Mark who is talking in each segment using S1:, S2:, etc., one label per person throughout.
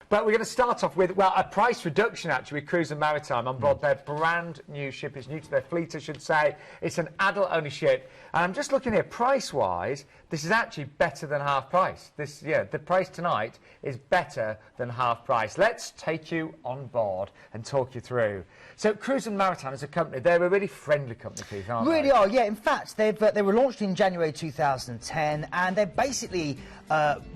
S1: But we're going to start off with, well, a price reduction, actually, with Cruise Maritime on board their brand new ship. It's new to their fleet, I should say. It's an adult-only ship. And I'm just looking here, price-wise, this is actually better than half price. The price tonight is better than half price. Let's take you on board and talk you through. So Cruise Maritime is a company, they're a really friendly company, Keith, aren't they?
S2: Really are, yeah. In fact, they were launched in January 2010, and they're basically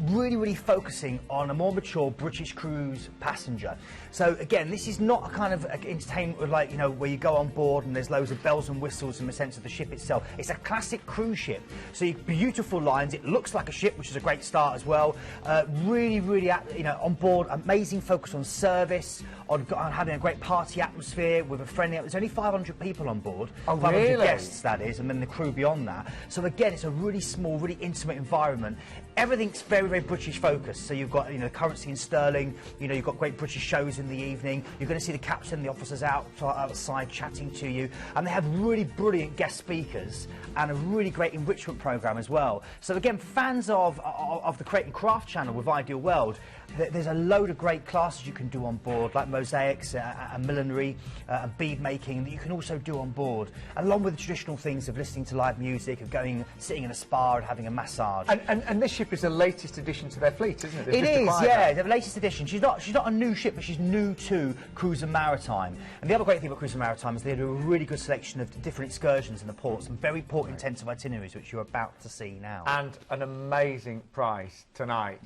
S2: really focusing on a more mature British cruise passenger. So again, this is not a kind of entertainment like, you know, where you go on board and there's loads of bells and whistles in the sense of the ship itself. It's a classic cruise ship. So beautiful lines. It looks like a ship, which is a great start as well. Really, you know, on board, amazing focus on service, on having a great party atmosphere with a friendly. There's only 500 people on board.
S1: Oh,
S2: 500
S1: really?
S2: guests, that is, and then the crew beyond that. So again, it's a really small, really intimate environment. Everything's very British focused. So you've got, you know, currency in sterling. You know, you've got great British shows in the evening. You're going to see the captain, the officers outside chatting to you, and they have really brilliant guest speakers and a really great enrichment program as well. So again, fans of the Create and Craft channel with Ideal World, there's a load of great classes you can do on board, like mosaics and millinery and bead making, that you can also do on board, along with the traditional things of listening to live music, of sitting in a spa and having a massage.
S1: And this ship is the latest addition to their fleet, isn't it?
S2: It is, yeah, the latest edition. She's not a new ship, but she's new to Cruise Maritime. And the other great thing about Cruise Maritime is they do a really good selection of different excursions in the ports, and very port-intensive itineraries, which you're about to see now.
S1: And an amazing price tonight.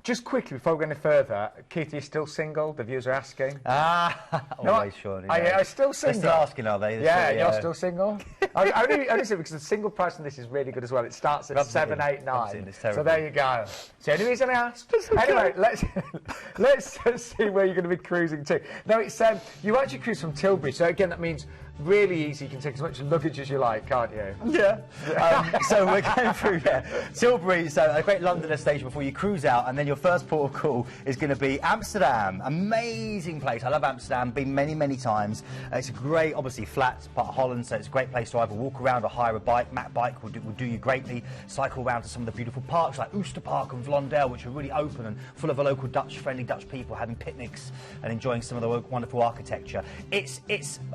S1: Just quickly, before we go any further, Keith, are you still single? The viewers are asking.
S2: Always, Sean.
S1: Are you still single?
S2: They're still asking, are they?
S1: Yeah, you're still single? I only say because the single price on this is really good as well. It starts at 7, 8, 9. So there you go. It's the only reason I asked. Anyway, let's see where you're going to be cruising to. No, it's you actually cruise from Tilbury, so again that means really easy. You can take as much luggage as you like, can't you?
S2: Yeah. So we're going through Tilbury, so a great Londoner station before you cruise out, and then your first port of call is going to be Amsterdam. Amazing place. I love Amsterdam. Been many times. It's a great, obviously flat part of Holland, so it's a great place to either walk around or hire a bike. Matt Bike will do you greatly. Cycle around to some of the beautiful parks like Ooster Park and Vlondel, which are really open and full of local friendly Dutch people having picnics and enjoying some of the wonderful architecture. It's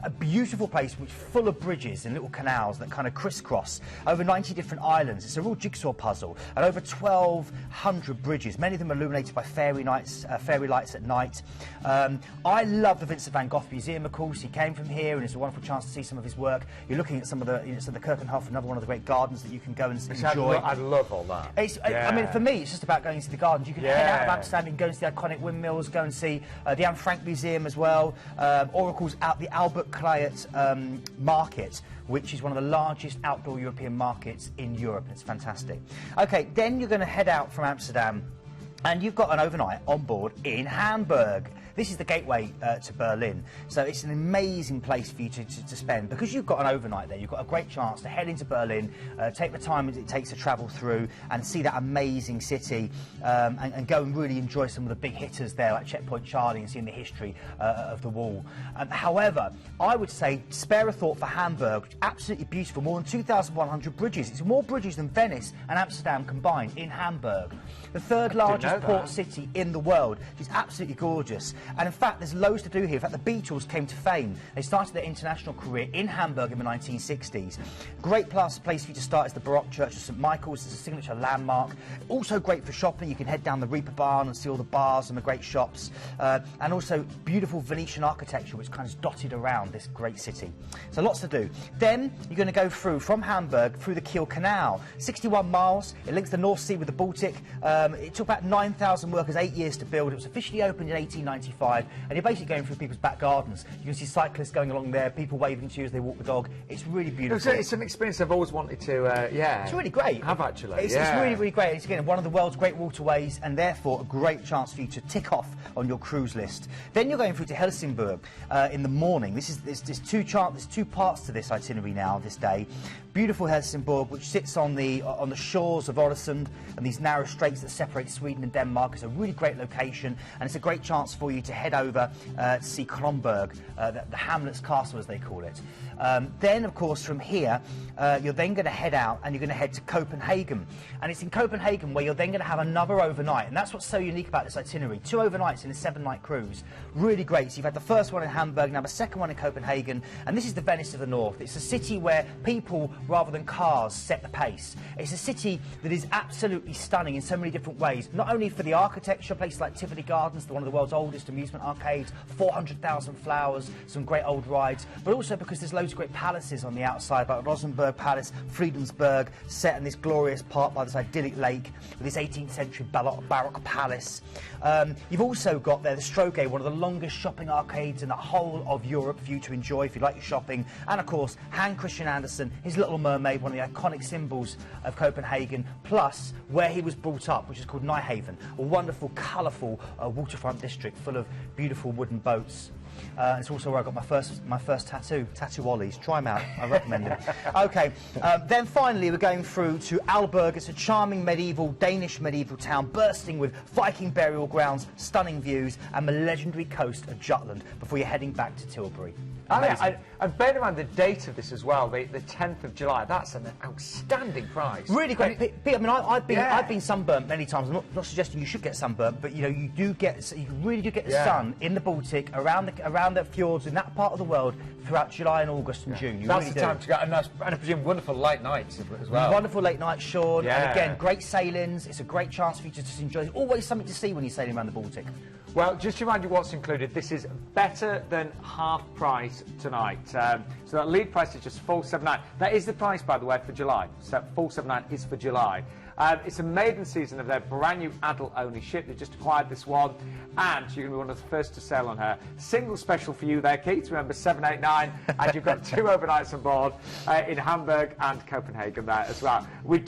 S2: a beautiful place which is full of bridges and little canals that kind of crisscross over 90 different islands. It's a real jigsaw puzzle, and over 1,200 bridges, many of them illuminated by fairy lights at night. I love the Vincent van Gogh Museum, of course. He came from here, and it's a wonderful chance to see some of his work. You're looking at some of the, the Kirkenhof, another one of the great gardens that you can go and enjoy.
S1: I love all that.
S2: I mean, for me, it's just about going to the gardens. You can head out of Amsterdam, you can go and see the iconic windmills, go and see the Anne Frank Museum as well, Oracle's the Aalborg market, which is one of the largest outdoor European markets in Europe, and it's fantastic. Okay, then you're going to head out from Amsterdam, and you've got an overnight on board in Hamburg. This is the gateway to Berlin, so it's an amazing place for you to spend. Because you've got an overnight there, you've got a great chance to head into Berlin, take the time it takes to travel through and see that amazing city, and go and really enjoy some of the big hitters there, like Checkpoint Charlie, and seeing the history of the wall. However, I would say spare a thought for Hamburg. Absolutely beautiful, more than 2,100 bridges. It's more bridges than Venice and Amsterdam combined in Hamburg. The third largest port city in the world. It's absolutely gorgeous. And in fact, there's loads to do here. In fact, the Beatles came to fame. They started their international career in Hamburg in the 1960s. Great place for you to start is the Baroque Church of St. Michael's. It's a signature landmark. Also great for shopping. You can head down the Reeperbahn and see all the bars and the great shops. And also beautiful Venetian architecture, which kind of dotted around this great city. So lots to do. Then you're going to go through, from Hamburg, through the Kiel Canal. 61 miles. It links the North Sea with the Baltic. It took about 9,000 workers 8 years to build. It was officially opened in 1895. And you're basically going through people's back gardens. You can see cyclists going along there, people waving to you as they walk the dog. It's really beautiful.
S1: It's an experience I've always wanted to,
S2: It's really great.
S1: Have actually.
S2: It's really great. It's again one of the world's great waterways, and therefore a great chance for you to tick off on your cruise list. Then you're going through to Helsingborg in the morning. There's two parts to this itinerary now. This day, beautiful Helsingborg, which sits on the shores of Öresund and these narrow straits that separate Sweden in Denmark. It's a really great location, and it's a great chance for you to head over to see Kronborg, the Hamlet's Castle, as they call it. Then, of course, from here, you're then going to head out, and you're going to head to Copenhagen. And it's in Copenhagen where you're then going to have another overnight, and that's what's so unique about this itinerary. 2 overnights in a 7-night cruise. Really great. So you've had the first one in Hamburg, now the second one in Copenhagen, and this is the Venice of the North. It's a city where people, rather than cars, set the pace. It's a city that is absolutely stunning in so many different ways, not only for the architecture, places like Tivoli Gardens, one of the world's oldest amusement arcades, 400,000 flowers, some great old rides, but also because there's loads of great palaces on the outside, like Rosenborg Palace, Friedensburg, set in this glorious park by this idyllic lake with this 18th century Baroque palace. You've also got there the Stroge, one of the longest shopping arcades in the whole of Europe for you to enjoy if you like your shopping, and of course Hans Christian Andersen, his Little Mermaid, one of the iconic symbols of Copenhagen, plus where he was brought up, which is called Nijhaven, a wonderful, colourful waterfront district full of beautiful wooden boats. It's also where I got my first tattoo ollies. Try them out, I recommend them. Okay, then finally we're going through to Aalborg. It's a charming Danish medieval town bursting with Viking burial grounds, stunning views, and the legendary coast of Jutland before you're heading back to Tilbury.
S1: And bear in mind the date of this as well, the 10th of July. That's an outstanding price.
S2: Really great. Pete, I mean, I've been sunburnt many times. I'm not suggesting you should get sunburnt, but you know, you really do get the sun in the Baltic, around the fjords in that part of the world throughout July and August and June. You
S1: That's
S2: really
S1: the time to go, and I presume wonderful late nights as well.
S2: Wonderful late night, Sean. Yeah. And again, great sailings. It's a great chance for you to just enjoy. There's always something to see when you're sailing around the Baltic.
S1: Well, just to remind you what's included, this is better than half price tonight. So that lead price is just $479. That is the price, by the way, for July. So $479 is for July. It's a maiden season of their brand new adult-only ship. They just acquired this one, and you're going to be one of the first to sail on her. Single special for you there, Keith. Remember, 789, and you've got 2 overnights on board in Hamburg and Copenhagen there as well. We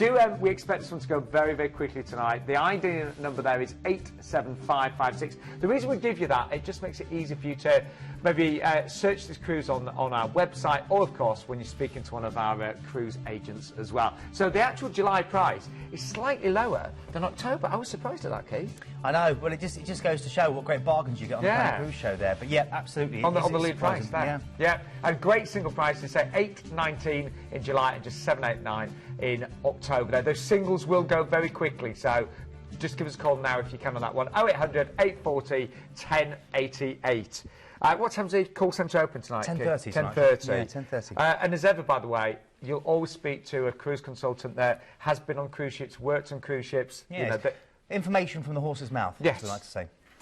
S1: expect this one to go very, very quickly tonight. The ID number there is 87556. The reason we give you that, it just makes it easy for you to maybe search this cruise on our website, or of course when you're speaking to one of our cruise agents as well. So the actual July price is slightly lower than October. I was surprised at that, Keith.
S2: I know. Well, it just goes to show what great bargains you get on the cruise show there. But yeah, absolutely.
S1: On the lead price there. Yeah. And great single prices, say $819 in July and just $789 in October there. Those singles will go very quickly, so just give us a call now if you can on that one. 0800 840 1088. What time's the call centre open tonight?
S2: 10:30 tonight.
S1: 10:30.
S2: Yeah, 10:30.
S1: And as ever, by the way, you'll always speak to a cruise consultant that has been on cruise ships, worked on cruise ships.
S2: Yes.
S1: You know,
S2: information from the horse's mouth,
S1: yes.
S2: as we like to say.